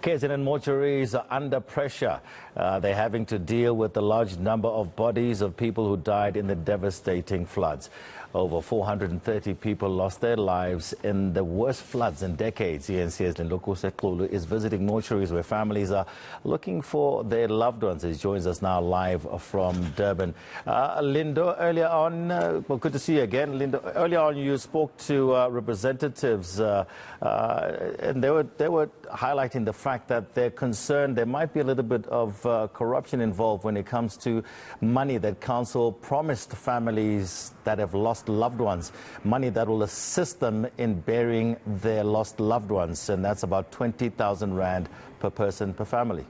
KZN mortuaries are under pressure. They're having to deal with the large number of bodies of people who died in the devastating floods. Over 430 people lost their lives in the worst floods in decades. eNCA's Lindokuhle Xulu is visiting mortuaries where families are looking for their loved ones. He joins us now live from Durban. Lindo, earlier on, well, good to see you again. Lindo, earlier on you spoke to representatives and they were highlighting the fact that they're concerned there might be a little bit of corruption involved when it comes to money that council promised families that have lost loved ones, money that will assist them in burying their lost loved ones, and that's about 20,000 rand per person per family.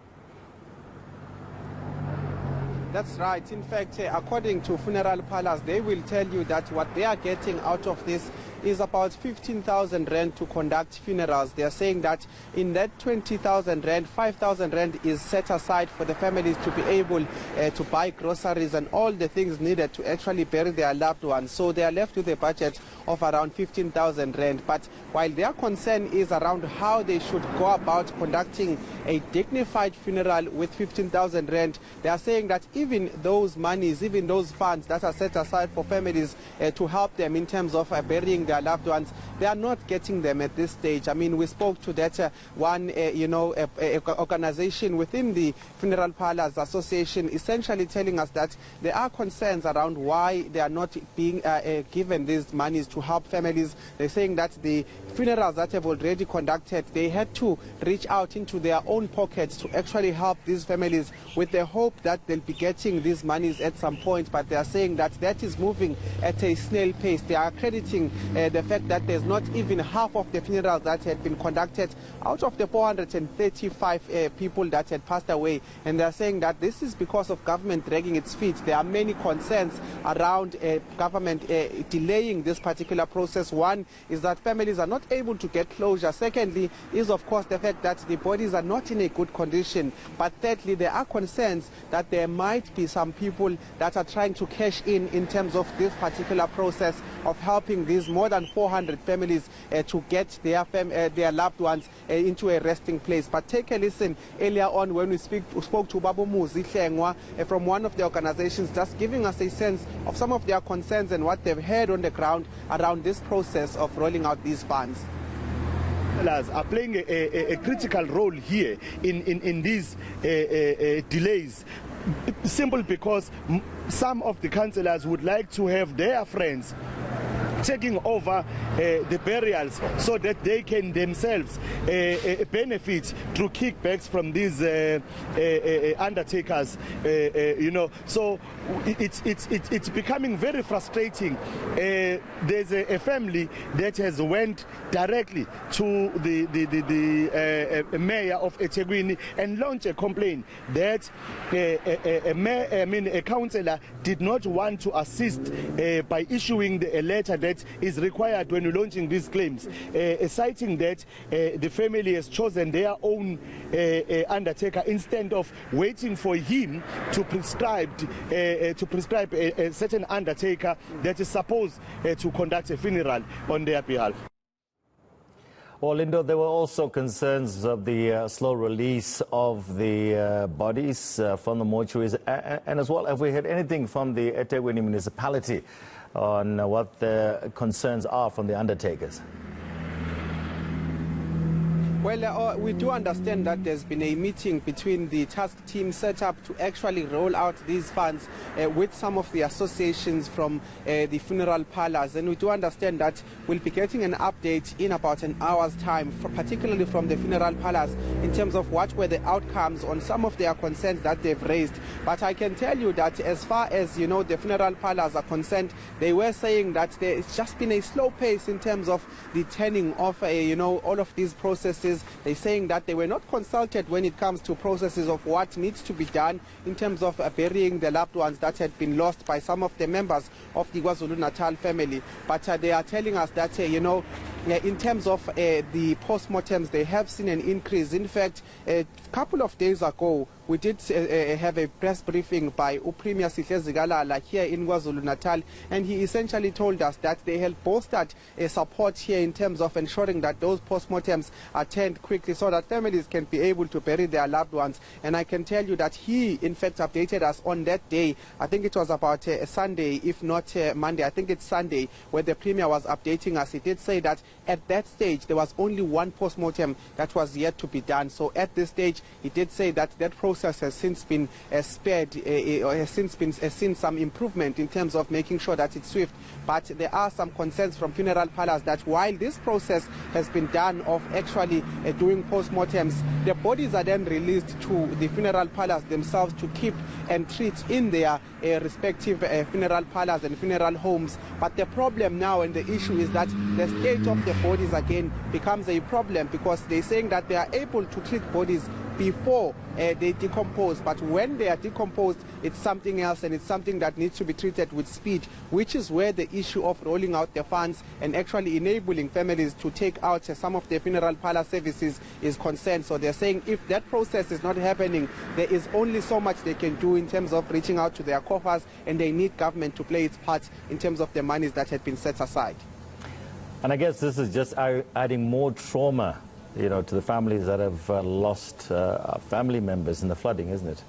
That's right. In fact, according to Funeral Palace, they will tell you that what they are getting out of this is about 15,000 rand to conduct funerals. They are saying that in that 20,000 rand, 5,000 rand is set aside for the families to be able to buy groceries and all the things needed to actually bury their loved ones. So they are left with a budget of around 15,000 rand. But while their concern is around how they should go about conducting a dignified funeral with 15,000 rand, they are saying that even those monies, even those funds that are set aside for families to help them in terms of burying their loved ones, they are not getting them at this stage. I mean, we spoke to that one, organization within the Funeral Palace Association, essentially telling us that there are concerns around why they are not being given these monies to help families. They're saying that the funerals that have already conducted, they had to reach out into their own pockets to actually help these families with the hope that they'll be getting these monies at some point, but they are saying that that is moving at a snail pace. They are crediting the fact that there's not even half of the funerals that had been conducted out of the 435 people that had passed away, and they are saying that this is because of government dragging its feet. There are many concerns around government delaying this particular process. One is that families are not able to get closure. Secondly is, of course, the fact that the bodies are not in a good condition. But thirdly, there are concerns that there might be some people that are trying to cash in terms of this particular process of helping these more than 400 families to get their loved ones into a resting place. But take a listen earlier on when we spoke to Babu Muzi Hlengwa from one of the organizations, just giving us a sense of some of their concerns and what they've heard on the ground around this process of rolling out these funds. Are playing a critical role here in these delays, simply because some of the councillors would like to have their friends taking over the burials so that they can themselves benefit through kickbacks from these undertakers, so it's becoming very frustrating. There's a family that has went directly to the mayor of eThekwini and launched a complaint that a councillor did not want to assist by issuing a letter that is required when you're launching these claims, citing that the family has chosen their own undertaker instead of waiting for him to prescribe a certain undertaker that is supposed to conduct a funeral on their behalf. Well, Lindo, there were also concerns of the slow release of the bodies from the mortuaries, and as well, have we heard anything from the eThekwini municipality on what the concerns are from the undertakers? Well, we do understand that there's been a meeting between the task team set up to actually roll out these funds with some of the associations from the Funeral Palace, and we do understand that we'll be getting an update in about an hour's time, particularly from the Funeral Palace, in terms of what were the outcomes on some of their concerns that they've raised. But I can tell you that as far as, the Funeral Palace are concerned, they were saying that it's just been a slow pace in terms of the turning of, all of these processes. They're saying that they were not consulted when it comes to processes of what needs to be done in terms of burying the loved ones that had been lost by some of the members of the KwaZulu-Natal family. But they are telling us that, in terms of the postmortems, they have seen an increase. In fact, a couple of days ago, we did have a press briefing by Premier Sihle here in KwaZulu-Natal, and he essentially told us that they have bolstered support here in terms of ensuring that those postmortems are turned quickly so that families can be able to bury their loved ones. And I can tell you that he, in fact, updated us on that day. I think it was about Sunday, if not Monday. I think it's Sunday, where the Premier was updating us. He did say that at that stage, there was only one postmortem that was yet to be done. So at this stage, he did say that that process has since been spared, or has since been seen some improvement in terms of making sure that it's swift. But there are some concerns from funeral parlours that while this process has been done of actually doing postmortems, the bodies are then released to the funeral parlours themselves to keep and treat in their respective funeral parlours and funeral homes. But the problem now and the issue is that the state of the bodies again becomes a problem, because they're saying that they are able to treat bodies before they decompose, but when they are decomposed, it's something else, and it's something that needs to be treated with speed, which is where the issue of rolling out the funds and actually enabling families to take out some of their funeral parlour services is concerned. So they're saying if that process is not happening, there is only so much they can do in terms of reaching out to their coffers, and they need government to play its part in terms of the monies that had been set aside. And I guess this is just adding more trauma, you know, to the families that have lost family members in the flooding, isn't it?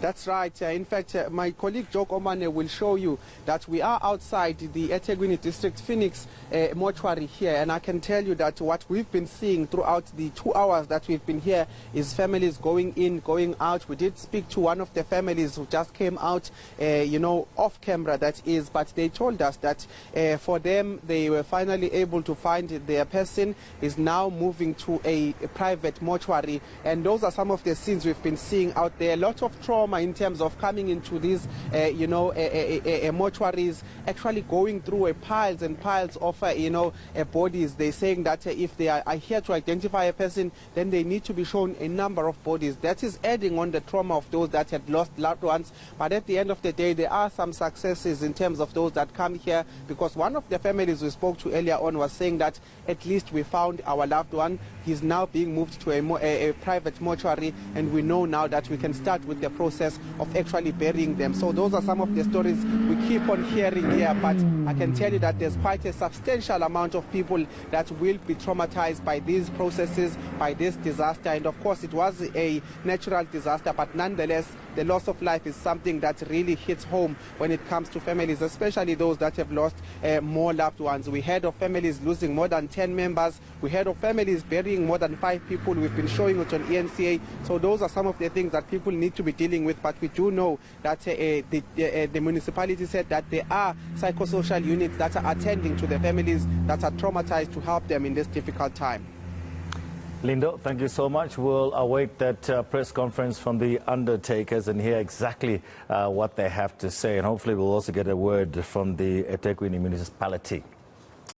That's right. In fact, my colleague Joe Omane will show you that we are outside the eThekwini District Phoenix mortuary here, and I can tell you that what we've been seeing throughout the 2 hours that we've been here is families going in, going out. We did speak to one of the families who just came out, you know, off camera, that is, but they told us that for them, they were finally able to find their person is now moving to a private mortuary, and those are some of the scenes we've been seeing out there. A lot of trauma in terms of coming into these, you know, mortuaries, actually going through piles and piles of, you know, bodies. They're saying that if they are here to identify a person, then they need to be shown a number of bodies. That is adding on the trauma of those that had lost loved ones. But at the end of the day, there are some successes in terms of those that come here, because one of the families we spoke to earlier on was saying that at least we found our loved one. He's now being moved to a private mortuary, and we know now that we can start with the process of actually burying them. So those are some of the stories we keep on hearing here, but I can tell you that there's quite a substantial amount of people that will be traumatized by these processes, by this disaster. And of course, it was a natural disaster, but nonetheless, the loss of life is something that really hits home when it comes to families, especially those that have lost more loved ones. We heard of families losing more than 10 members. We heard of families burying more than 5 people. We've been showing it on eNCA. So those are some of the things that people need to be dealing with. But we do know that the municipality said that there are psychosocial units that are attending to the families that are traumatized to help them in this difficult time. Lindo, thank you so much. We'll await that press conference from the undertakers and hear exactly what they have to say. And hopefully we'll also get a word from the eThekwini municipality.